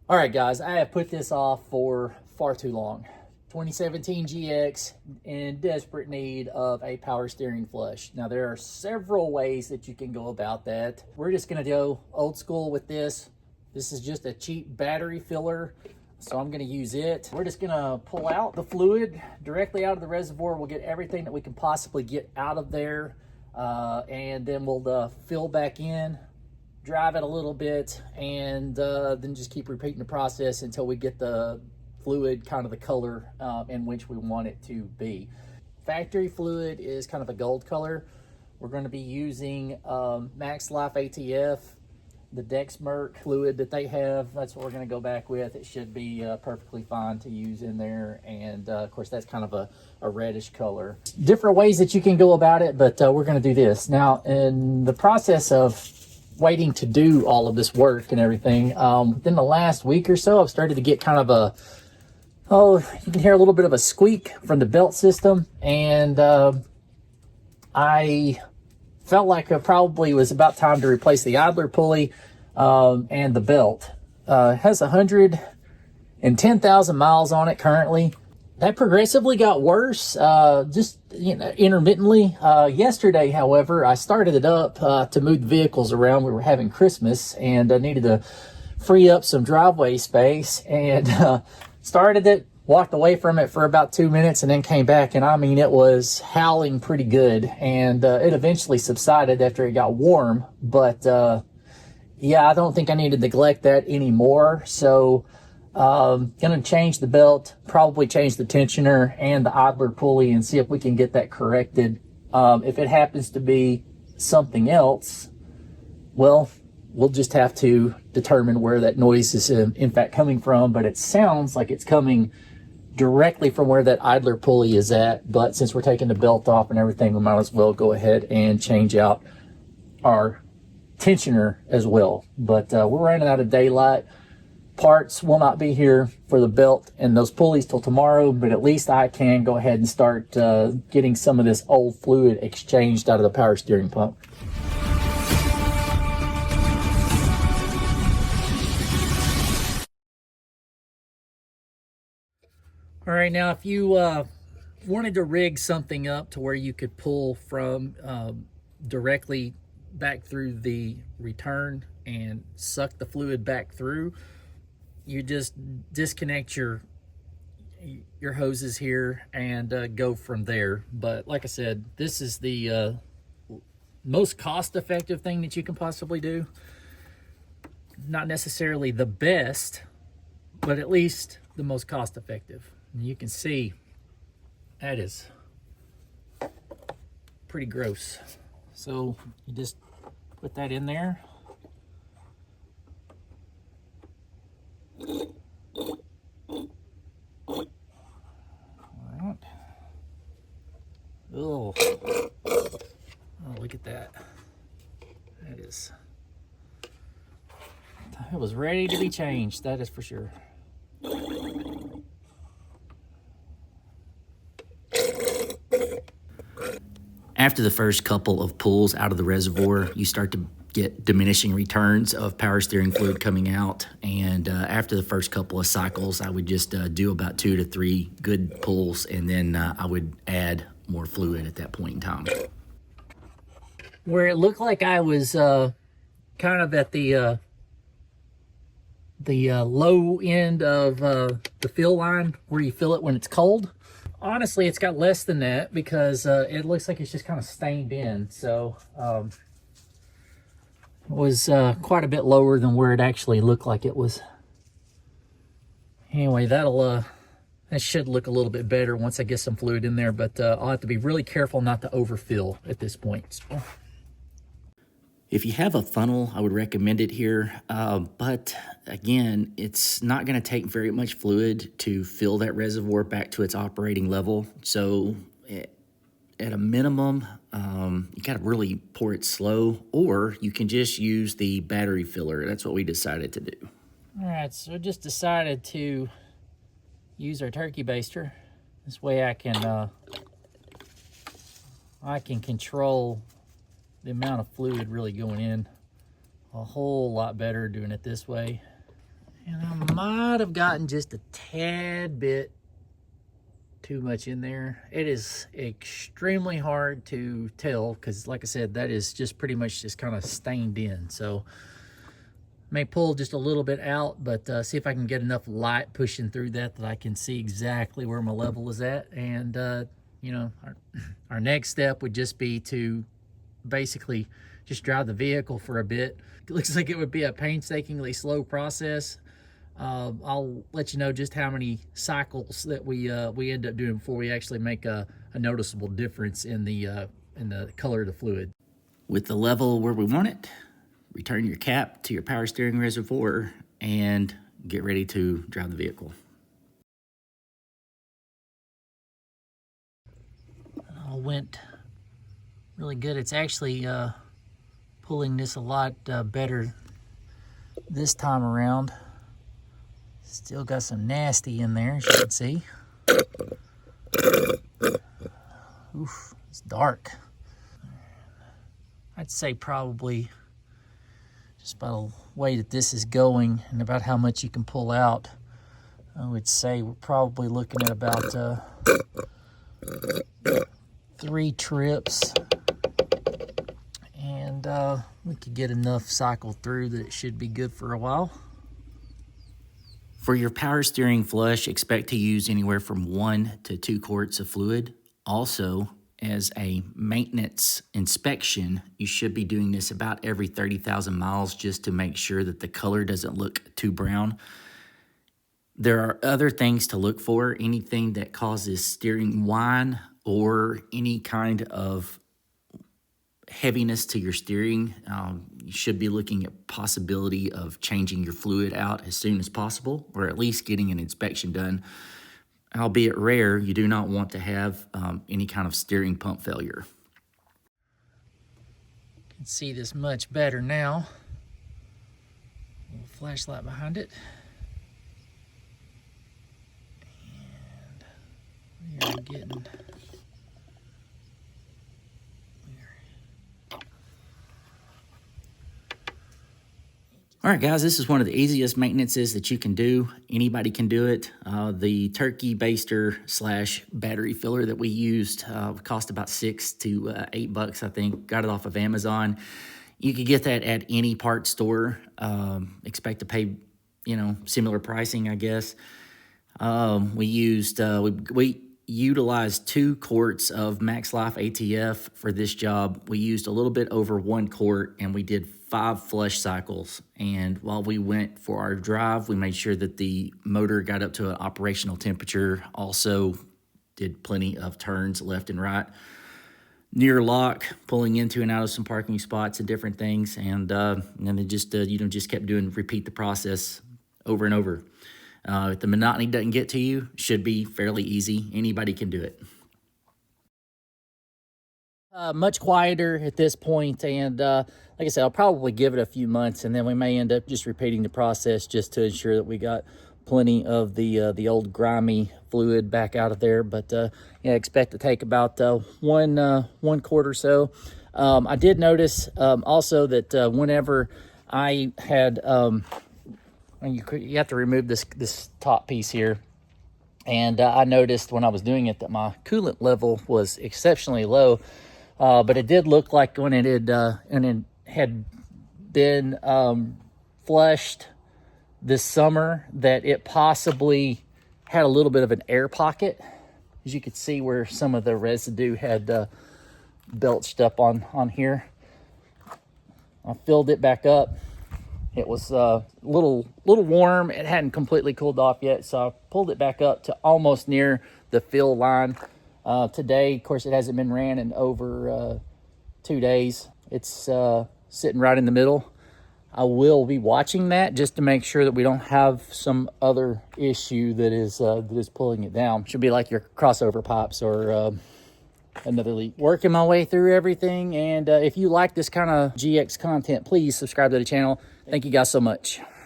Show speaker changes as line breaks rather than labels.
All right, guys, I have put this off for far too long. 2017 GX in desperate need of a power steering flush. Now, there are several ways that you can go about that. We're just gonna go old school with this. This is just a cheap battery filler, so I'm gonna use it. We're just gonna pull out the fluid directly out of the reservoir. We'll get everything that we can possibly get out of there, and then we'll fill back in, drive it a little bit, and then just keep repeating the process until we get the fluid kind of the color in which we want it to be. Factory fluid is kind of a gold color. We're going to be using Max Life ATF, the Dexmerk fluid that they have. That's what we're going to go back with. It should be perfectly fine to use in there, and of course that's kind of a reddish color. Different ways that you can go about it, but we're going to do this. Now, in the process of waiting to do all of this work and everything, within the last week or so, I've started to get kind of you can hear a little bit of a squeak from the belt system, and I felt like it probably was about time to replace the idler pulley and the belt. It has 110,000 miles on it currently. That progressively got worse, just intermittently. Yesterday, however, I started it up to move the vehicles around. We were having Christmas, and I needed to free up some driveway space, and started it, walked away from it for about 2 minutes, and then came back, and I mean, it was howling pretty good, and it eventually subsided after it got warm. But yeah, I don't think I need to neglect that anymore, so gonna change the belt, probably change the tensioner and the idler pulley, and see if we can get that corrected. If it happens to be something else, well, we'll just have to determine where that noise is in fact coming from. But it sounds like it's coming directly from where that idler pulley is at. But since we're taking the belt off and everything, we might as well go ahead and change out our tensioner as well. But we're running out of daylight. Parts will not be here for the belt and those pulleys till tomorrow, but at least I can go ahead and start getting some of this old fluid exchanged out of the power steering pump. All right, now if you wanted to rig something up to where you could pull from directly back through the return and suck the fluid back through, you just disconnect your hoses here and go from there. But like I said, this is the most cost-effective thing that you can possibly do. Not necessarily the best, but at least the most cost-effective. And you can see that is pretty gross. So you just put that in there. Alright. Oh, look at that. That is, it was ready to be changed, that is for sure. After the first couple of pulls out of the reservoir, you start to get diminishing returns of power steering fluid coming out. And after the first couple of cycles, I would just do about 2 to 3 good pulls, and then I would add more fluid at that point in time. Where it looked like I was kind of at the low end of the fill line where you fill it when it's cold. Honestly, it's got less than that because it looks like it's just kind of stained in. So it was quite a bit lower than where it actually looked like it was. Anyway, that should look a little bit better once I get some fluid in there, but I'll have to be really careful not to overfill at this point. So. If you have a funnel, I would recommend it here, but again, it's not going to take very much fluid to fill that reservoir back to its operating level. So at a minimum, you got to really pour it slow, or you can just use the battery filler. That's what we decided to do. All right, so I just decided to use our turkey baster. This way I can control the amount of fluid really going in a whole lot better doing it this way. And I might have gotten just a tad bit too much in there. It is extremely hard to tell because, like I said, that is just pretty much just kind of stained in. So may pull just a little bit out, but see if I can get enough light pushing through that I can see exactly where my level is at. And you know, our next step would just be to basically just drive the vehicle for a bit. It looks like it would be a painstakingly slow process. I'll let you know just how many cycles that we end up doing before we actually make a noticeable difference in the color of the fluid.
With the level where we want it, return your cap to your power steering reservoir and get ready to drive the vehicle.
All went really good. It's actually pulling this a lot better this time around. Still got some nasty in there, as you can see. Oof, it's dark. I'd say probably just by the way that this is going and about how much you can pull out, I would say we're probably looking at about 3 trips. And we could get enough cycle through that it should be good for a while.
For your power steering flush, expect to use anywhere from 1 to 2 quarts of fluid. Also, as a maintenance inspection, you should be doing this about every 30,000 miles just to make sure that the color doesn't look too brown. There are other things to look for. Anything that causes steering whine or any kind of heaviness to your steering, you should be looking at possibility of changing your fluid out as soon as possible, or at least getting an inspection done. Albeit rare, you do not want to have any kind of steering pump failure.
You can see this much better now. A little flashlight behind it. And we are getting...
All right, guys, this is one of the easiest maintenances that you can do. Anybody can do it. The turkey baster / battery filler that we used cost about $6 to $8, I think. Got it off of Amazon. You could get that at any part store. Expect to pay, similar pricing, I guess. We utilized 2 quarts of Max Life ATF for this job. We used a little bit over 1 quart, and we did 5 flush cycles. And while we went for our drive, we made sure that the motor got up to an operational temperature. Also did plenty of turns left and right. Near lock, pulling into and out of some parking spots and different things. And then it just, just kept repeat the process over and over. If the monotony doesn't get to you, should be fairly easy. Anybody can do it.
Much quieter at this point, and like I said, I'll probably give it a few months, and then we may end up just repeating the process just to ensure that we got plenty of the old grimy fluid back out of there. But expect to take about 1 quart or so. I did notice also that whenever I had you have to remove this top piece here, and I noticed when I was doing it that my coolant level was exceptionally low. But it did look like when it had been flushed this summer that it possibly had a little bit of an air pocket. As you could see where some of the residue had belched up on here. I filled it back up. It was a little warm. It hadn't completely cooled off yet, so I pulled it back up to almost near the fill line. Today, of course, it hasn't been ran in over 2 days. It's sitting right in the middle. I will be watching that just to make sure that we don't have some other issue that is pulling it down. Should be like your crossover pipes or another leak. Working my way through everything, and if you like this kind of GX content, please subscribe to the channel. Thank you guys so much.